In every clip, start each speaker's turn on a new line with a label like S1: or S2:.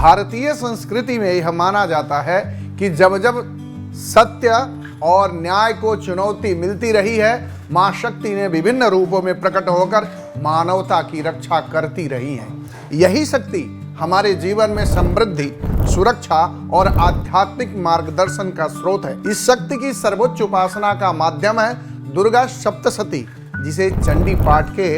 S1: भारतीय संस्कृति में यह माना जाता है कि जब जब सत्य और न्याय को चुनौती मिलती रही है, मां शक्ति ने विभिन्न रूपों में प्रकट होकर मानवता की रक्षा करती रही है। यही शक्ति हमारे जीवन में समृद्धि, सुरक्षा और आध्यात्मिक मार्गदर्शन का स्रोत है। इस शक्ति की सर्वोच्च उपासना का माध्यम है दुर्गा सप्तशती, जिसे चंडी पाठ के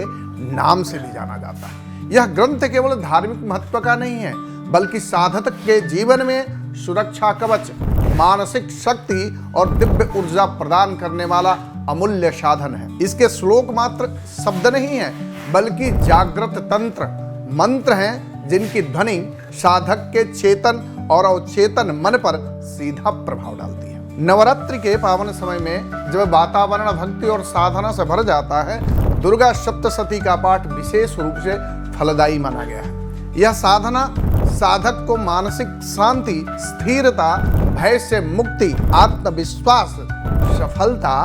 S1: नाम से भी जाना जाता है। यह ग्रंथ केवल धार्मिक महत्व का नहीं है, बल्कि साधक के जीवन में सुरक्षा कवच, मानसिक शक्ति और दिव्य ऊर्जा प्रदान करने वाला अमूल्य साधन है। इसके श्लोक मात्र शब्द नहीं है, बल्कि जागृत तंत्र, मंत्र हैं जिनकी ध्वनि साधक के चेतन और अवचेतन मन पर सीधा प्रभाव डालती है। नवरात्रि के पावन समय में जब वातावरण भक्ति और साधना से भर जाता है, दुर्गा सप्तशती का पाठ विशेष रूप से फलदायी माना गया है। यह साधना साधक को मानसिक शांति, स्थिरता, भय से मुक्ति, आत्मविश्वास, सफलता,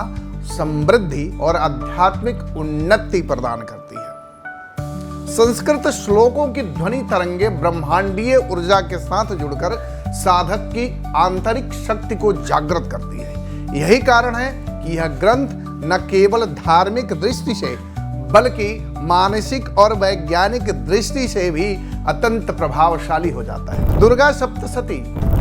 S1: समृद्धि और आध्यात्मिक उन्नति प्रदान करती है। संस्कृत श्लोकों की ध्वनि तरंगे ब्रह्मांडीय ऊर्जा के साथ जुड़कर साधक की आंतरिक शक्ति को जागृत करती है। यही कारण है कि यह ग्रंथ न केवल धार्मिक दृष्टि से, बल्कि मानसिक और वैज्ञानिक दृष्टि से भी अत्यंत प्रभावशाली हो जाता है। दुर्गा सप्तशती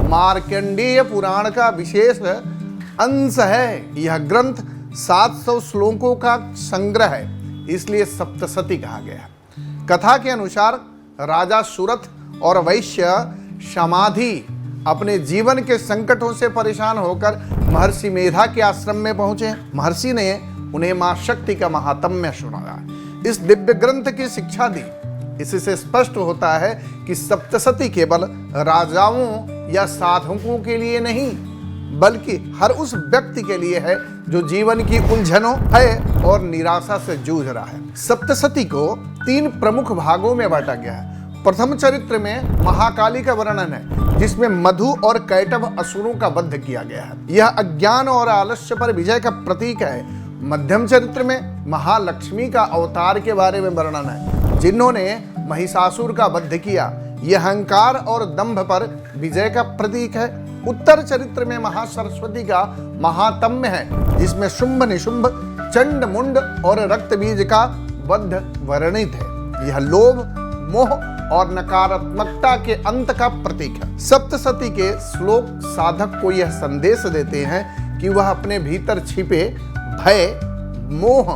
S1: मार्कंडेय पुराण का विशेष अंश है। यह ग्रंथ 700 श्लोकों का संग्रह है, इसलिए सप्तशती कहा गया है। कथा के अनुसार राजा सुरथ और वैश्य समाधि अपने जीवन के संकटों से परेशान होकर महर्षि मेधा के आश्रम में पहुंचे। महर्षि ने उन्हें मां शक्ति का महात्म्य सुनाया, इस दिव्य ग्रंथ की शिक्षा दी। इससे स्पष्ट होता है कि सप्तशती केवल राजाओं या साधकों के लिए नहीं, बल्कि हर उस व्यक्ति के लिए है जो जीवन की उलझनों, भय और निराशा से जूझ रहा है। सप्तशती को 3 प्रमुख भागों में बांटा गया है। प्रथम चरित्र में महाकाली का वर्णन है, जिसमें मधु और कैटभ असुरों का वध किया गया है। यह अज्ञान और आलस्य पर विजय का प्रतीक है। मध्यम चरित्र में महालक्ष्मी का अवतार के बारे में वर्णन है, जिन्होंने महिषासुर का वध किया। यह अहंकार और दंभ पर विजय का प्रतीक है। उत्तर चरित्र में महासरस्वती का महात्म्य है, जिसमें शुंभ निशुंभ, चंड मुंड और रक्तबीज का वध वर्णित है। यह लोभ, मोह और नकारात्मकता के अंत का प्रतीक है। सप्तशती के श्लोक साधक को यह संदेश देते हैं कि वह अपने भीतर छिपे भय, मोह,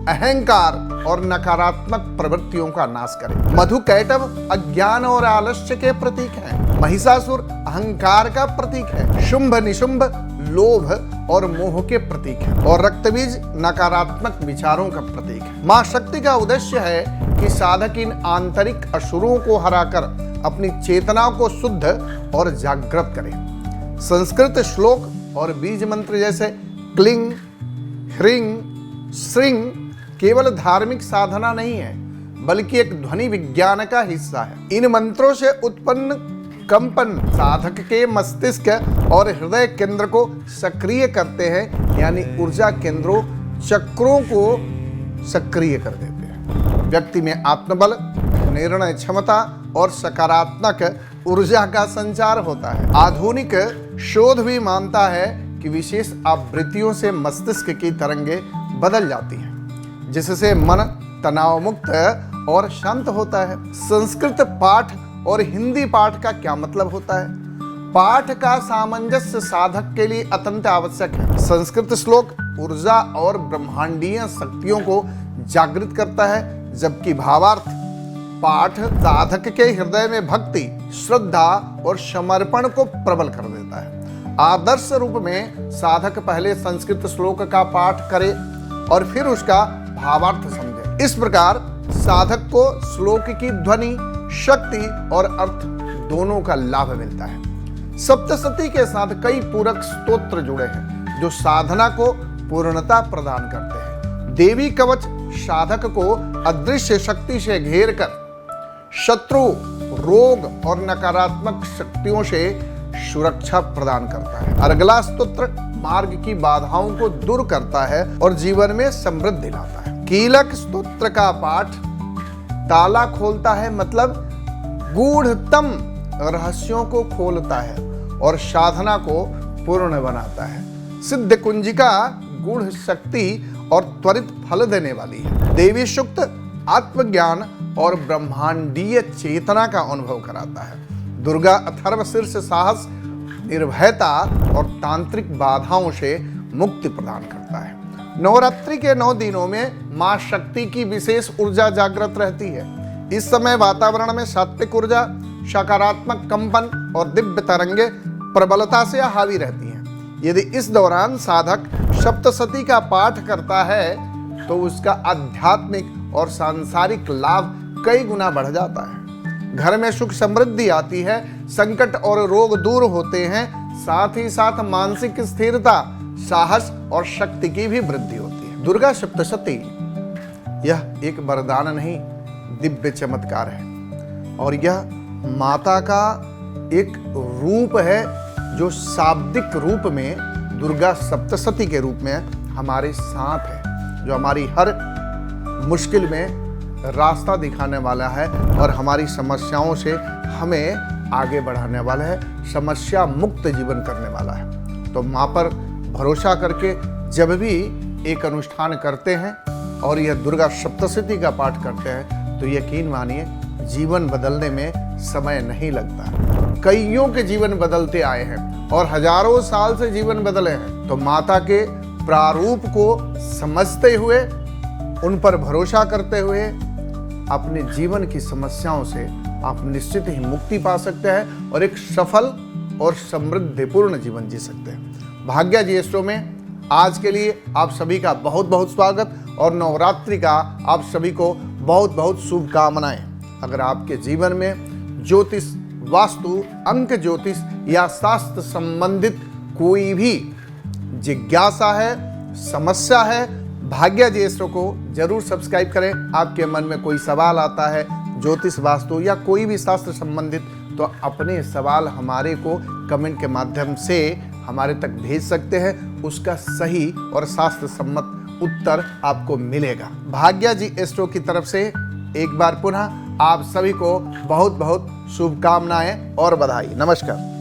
S1: अहंकार और नकारात्मक प्रवृत्तियों का नाश करे। मधु कैटभ अज्ञान और आलस्य के प्रतीक है। महिषासुर अहंकार का प्रतीक है। शुंभ निशुंभ लोभ और मोह के प्रतीक है, और रक्तबीज नकारात्मक विचारों का प्रतीक है। मां शक्ति का उद्देश्य है कि साधक इन आंतरिक असुरों को हराकर अपनी चेतना को शुद्ध और जागृत करे। संस्कृत श्लोक और बीज मंत्र जैसे क्लिंग, ह्रीं, श्रीं केवल धार्मिक साधना नहीं है, बल्कि एक ध्वनि विज्ञान का हिस्सा है। इन मंत्रों से उत्पन्न कंपन साधक के मस्तिष्क और हृदय केंद्र को सक्रिय करते हैं, यानी ऊर्जा केंद्रों, चक्रों को सक्रिय कर देते हैं। व्यक्ति में आत्मबल, निर्णय क्षमता और सकारात्मक ऊर्जा का संचार होता है। आधुनिक शोध भी मानता है कि विशेष आवृत्तियों से मस्तिष्क की तरंगें बदल जाती हैं, जिससे मन तनाव मुक्त और शांत होता है। संस्कृत पाठ और हिंदी पाठ का क्या मतलब होता है? पाठ का सामंजस्य साधक के लिए अत्यंत आवश्यक है। संस्कृत श्लोक ऊर्जा और ब्रह्मांडीय शक्तियों को जागृत करता है, जबकि भावार्थ पाठ साधक के हृदय में भक्ति, श्रद्धा और समर्पण को प्रबल कर देता है। आदर्श रूप में साधक पहले संस्कृत श्लोक का पाठ करे और फिर उसका भावार्थ समझे। इस प्रकार साधक को श्लोक की ध्वनि, शक्ति और अर्थ दोनों का लाभ मिलता है। सप्तशती के साथ कई पूरक स्तोत्र जुड़े हैं, जो साधना को पूर्णता प्रदान करते हैं। देवी कवच साधक को अदृश्य शक्ति से घेर कर शत्रु, रोग और नकारात्मक शक्तियों से सुरक्षा प्रदान करता है। अर्गला स्तोत्र मार्ग की बाधाओं को दूर करता है और जीवन में समृद्धि लाता है। कीलक स्तोत्र का पाठ ताला खोलता है, मतलब गूढ़तम रहस्यों को खोलता है और साधना को पूर्ण बनाता है। सिद्ध कुंजिका गूढ़ शक्ति और त्वरित फल देने वाली है। देवी सूक्त आत्मज्ञान और ब्रह्मांडीय चेतना का अनुभव कराता है। दुर्गा अथर्व शीर्ष साहस, निर्भयता और तांत्रिक बाधाओं से मुक्ति प्रदान करता है। नवरात्रि के 9 दिनों में मां शक्ति की विशेष ऊर्जा जागृत रहती है। इस समय वातावरण में सात्विक ऊर्जा, सकारात्मक कंपन और दिव्य तरंगे प्रबलता से हावी रहती हैं। यदि इस दौरान साधक सप्तशती का पाठ करता है तो उसका आध्यात्मिक और सांसारिक लाभ कई गुना बढ़ जाता है। घर में सुख समृद्धि आती है, संकट और रोग दूर होते हैं, साथ ही साथ मानसिक स्थिरता, साहस और शक्ति की भी वृद्धि होती है। दुर्गा सप्तशती यह एक वरदान नहीं, दिव्य चमत्कार है और यह माता का एक रूप है जो शाब्दिक रूप में दुर्गा सप्तशती के रूप में हमारे साथ है, जो हमारी हर मुश्किल में रास्ता दिखाने वाला है और हमारी समस्याओं से हमें आगे बढ़ाने वाला है, समस्या मुक्त जीवन करने वाला है। तो माँ पर भरोसा करके जब भी एक अनुष्ठान करते हैं और यह दुर्गा सप्तशती का पाठ करते हैं तो यकीन मानिए जीवन बदलने में समय नहीं लगता। कईयों के जीवन बदलते आए हैं और हजारों साल से जीवन बदले हैं। तो माता के प्रारूप को समझते हुए, उन पर भरोसा करते हुए अपने जीवन की समस्याओं से आप निश्चित ही मुक्ति पा सकते हैं और एक सफल और समृद्धिपूर्ण जीवन जी सकते हैं। भाग्या जी एस्ट्रो में आज के लिए आप सभी का बहुत बहुत स्वागत और नवरात्रि का आप सभी को बहुत बहुत शुभकामनाएं। अगर आपके जीवन में ज्योतिष, वास्तु, अंक ज्योतिष या शास्त्र संबंधित कोई भी जिज्ञासा है, समस्या है, भाग्या जी एस्ट्रो को जरूर सब्सक्राइब करें। आपके मन में कोई सवाल आता है ज्योतिष, वास्तु या कोई भी शास्त्र संबंधित, तो अपने सवाल हमारे को कमेंट के माध्यम से हमारे तक भेज सकते हैं। उसका सही और शास्त्र सम्मत उत्तर आपको मिलेगा। भाग्या जी एस्ट्रो की तरफ से एक बार पुनः आप सभी को बहुत बहुत शुभकामनाएं और बधाई। नमस्कार।